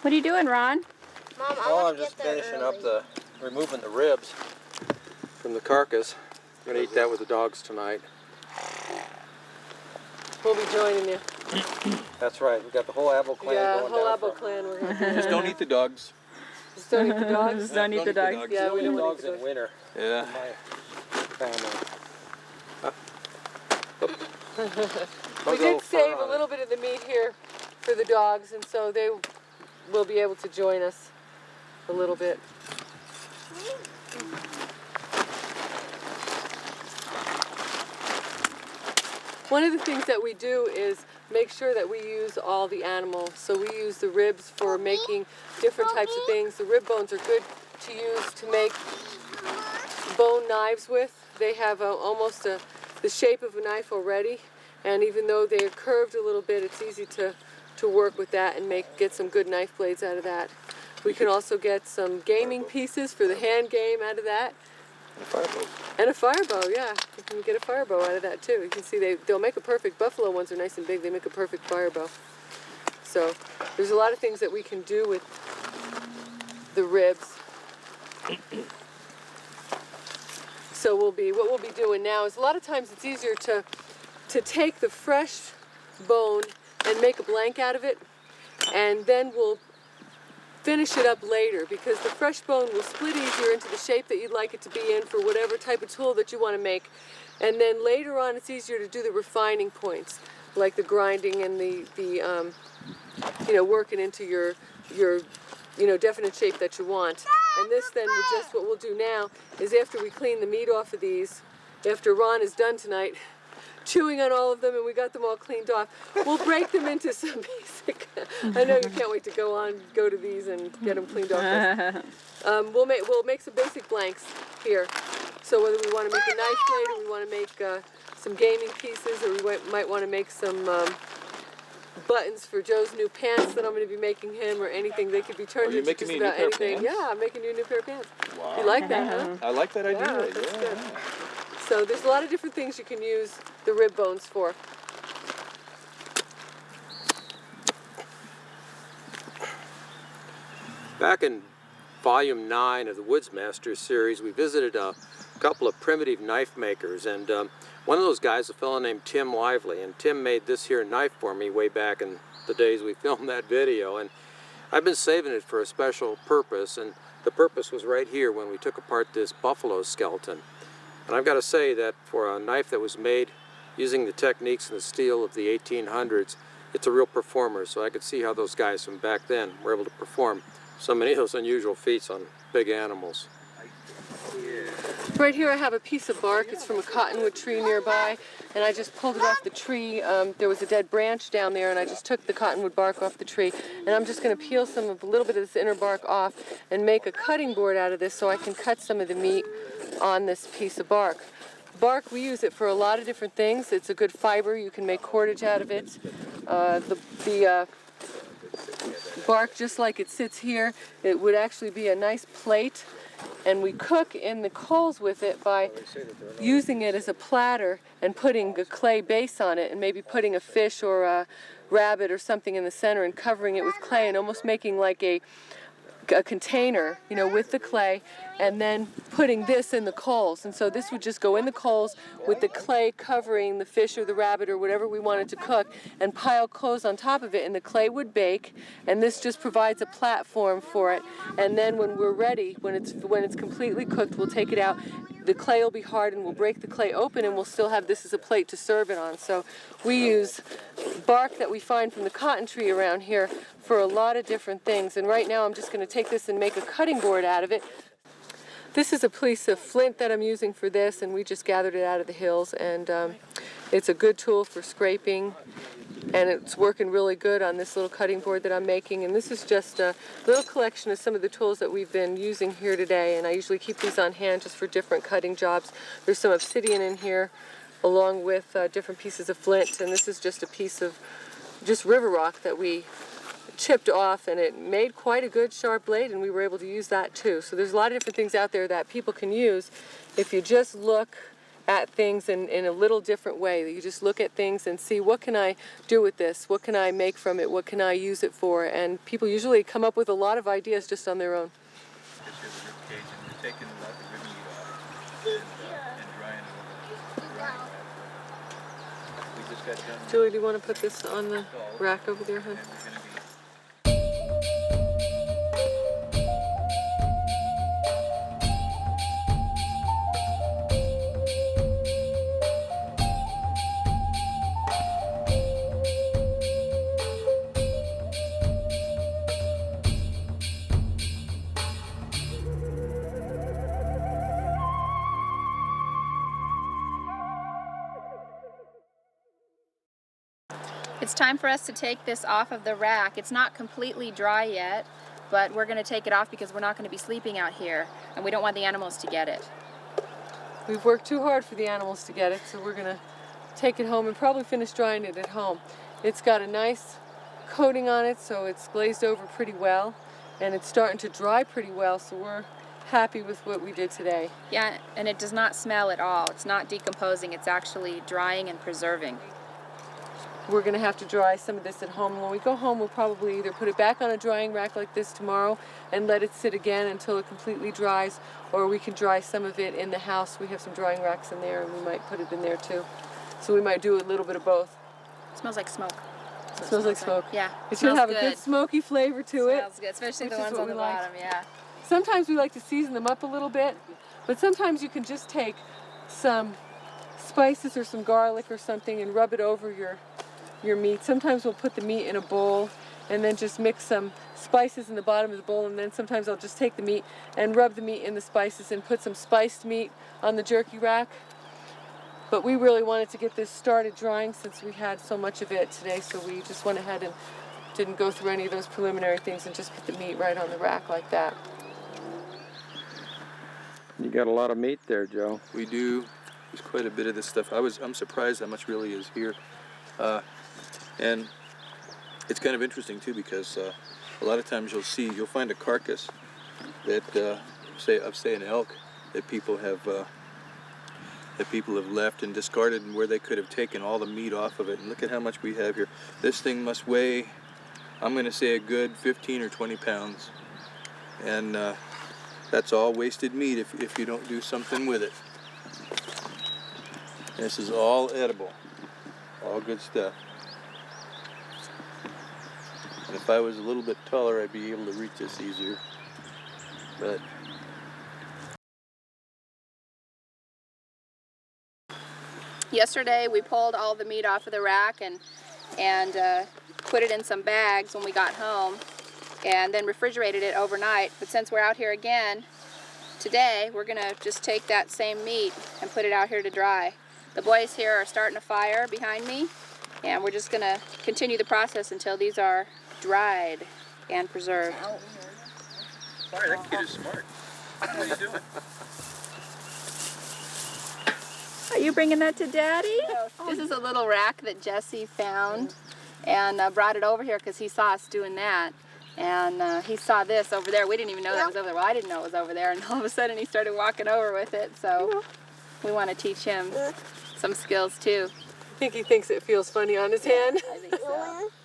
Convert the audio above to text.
What are you doing, Ron? Mom, I'm just finishing up removing the ribs from the carcass. I'm going to eat that with the dogs tonight. We'll be joining you. That's right. We've got the whole Abo clan going whole down. Abo clan. We're going to do. Just don't eat the dogs. Just don't eat the dogs? Just don't eat the dogs. Yeah, we don't want dogs to eat the in dogs. winter. Yeah. My family. We did save a little bit of the meat here for the dogs, and so they will be able to join us a little bit. One of the things that we do is make sure that we use all the animals. So we use the ribs for making different types of things. The rib bones are good to use to make bone knives with. They have almost the shape of a knife already, and even though they are curved a little bit, it's easy to work with that and get some good knife blades out of that. We can also get some gaming pieces for the hand game out of that. And a fire bow, yeah. You can get a fire bow out of that too. You can see they'll make a perfect, buffalo ones are nice and big, they make a perfect fire bow. So there's a lot of things that we can do with the ribs. So what we'll be doing now is a lot of times it's easier to take the fresh bone and make a blank out of it, and then we'll finish it up later, because the fresh bone will split easier into the shape that you'd like it to be in for whatever type of tool that you want to make. And then later on it's easier to do the refining points, like the grinding and the working into your definite shape that you want. And this then what we'll do now is, after we clean the meat off of these, after Ron is done tonight chewing on all of them and we got them all cleaned off, we'll break them into some basic, I know you can't wait to go to these and get them cleaned off. We'll make some basic blanks here. So whether we want to make a knife blade, or we want to make some gaming pieces, or we might want to make some buttons for Joe's new pants that I'm going to be making him, or anything, they could be turned into just about anything. Yeah, I'm making you a new pair of pants. Wow. You like that, huh? I like that idea. Yeah, that's good. So there's a lot of different things you can use the rib bones for. Back in Volume 9 of the Woodsmasters series, we visited a couple of primitive knife makers, and one of those guys, a fellow named Tim Lively, and Tim made this here knife for me way back in the days we filmed that video, and I've been saving it for a special purpose, and the purpose was right here when we took apart this buffalo skeleton. And I've got to say that for a knife that was made using the techniques and the steel of the 1800s, it's a real performer, so I could see how those guys from back then were able to perform so many of those unusual feats on big animals. Right here I have a piece of bark. It's from a cottonwood tree nearby, and I just pulled it off the tree. There was a dead branch down there, and I just took the cottonwood bark off the tree, and I'm just going to peel a little bit of this inner bark off and make a cutting board out of this so I can cut some of the meat on this piece of bark. Bark, we use it for a lot of different things. It's a good fiber. You can make cordage out of it. The bark, just like it sits here, it would actually be a nice plate, and we cook in the coals with it by using it as a platter and putting a clay base on it, and maybe putting a fish or a rabbit or something in the center and covering it with clay and almost making like a container, with the clay, and then putting this in the coals. And so this would just go in the coals with the clay covering the fish or the rabbit or whatever we wanted to cook, and pile clothes on top of it, and the clay would bake, and this just provides a platform for it. And then when we're ready, when it's completely cooked, we'll take it out. The clay will be hard, and we'll break the clay open, and we'll still have this as a plate to serve it on. So we use bark that we find from the cotton tree around here for a lot of different things. And right now I'm just going to take this and make a cutting board out of it. This is a piece of flint that I'm using for this, and we just gathered it out of the hills, and it's a good tool for scraping, and it's working really good on this little cutting board that I'm making. And this is just a little collection of some of the tools that we've been using here today, and I usually keep these on hand just for different cutting jobs. There's some obsidian in here along with different pieces of flint, and this is just a piece of just river rock that we chipped off, and it made quite a good sharp blade, and we were able to use that too. So there's a lot of different things out there that people can use if you just look at things in a little different way. You just look at things and see, what can I do with this? What can I make from it? What can I use it for? And people usually come up with a lot of ideas just on their own. This is the rib cage, and we're taking a lot of rib meat off and drying it over. We just got done. Julie, do you want to put this on the rack over there, hon? And we're gonna be It's time for us to take this off of the rack. It's not completely dry yet, but we're going to take it off because we're not going to be sleeping out here, and we don't want the animals to get it. We've worked too hard for the animals to get it, so we're going to take it home and probably finish drying it at home. It's got a nice coating on it, so it's glazed over pretty well, and it's starting to dry pretty well, so we're happy with what we did today. Yeah, and it does not smell at all. It's not decomposing. It's actually drying and preserving. We're going to have to dry some of this at home. When we go home, we'll probably either put it back on a drying rack like this tomorrow and let it sit again until it completely dries, or we can dry some of it in the house. We have some drying racks in there, and we might put it in there too. So we might do a little bit of both. It smells like smoke. It smells like smoke. Yeah. It should have a good smoky flavor to it. Smells good, especially the which is ones what on the we like. bottom, yeah. Sometimes we like to season them up a little bit, but sometimes you can just take some spices or some garlic or something and rub it over your meat. Sometimes we'll put the meat in a bowl and then just mix some spices in the bottom of the bowl, and then sometimes I'll just take the meat and rub the meat in the spices and put some spiced meat on the jerky rack. But we really wanted to get this started drying since we had so much of it today, so we just went ahead and didn't go through any of those preliminary things and just put the meat right on the rack like that. You got a lot of meat there, Joe. We do. There's quite a bit of this stuff. I'm surprised how much really is here. And it's kind of interesting too, because a lot of times you'll find a carcass that say an elk that people have left and discarded, and where they could have taken all the meat off of it. And look at how much we have here. This thing must weigh, I'm going to say, a good 15 or 20 pounds. And that's all wasted meat if you don't do something with it. This is all edible. All good stuff. And if I was a little bit taller, I'd be able to reach this easier. But Yesterday we pulled all the meat off of the rack and put it in some bags when we got home, and then refrigerated it overnight. But since we're out here again today, we're gonna just take that same meat and put it out here to dry. The boys here are starting a fire behind me, and we're just gonna continue the process until these are dried and preserved. sorry, that kid is smart. What are you doing? Are you bringing that to Daddy? This is a little rack that Jesse found and brought it over here because he saw us doing that. And he saw this over there. We didn't even know that was over there. Well, I didn't know it was over there. And all of a sudden he started walking over with it. So we want to teach him some skills too. I think he thinks it feels funny on his hand. I think so.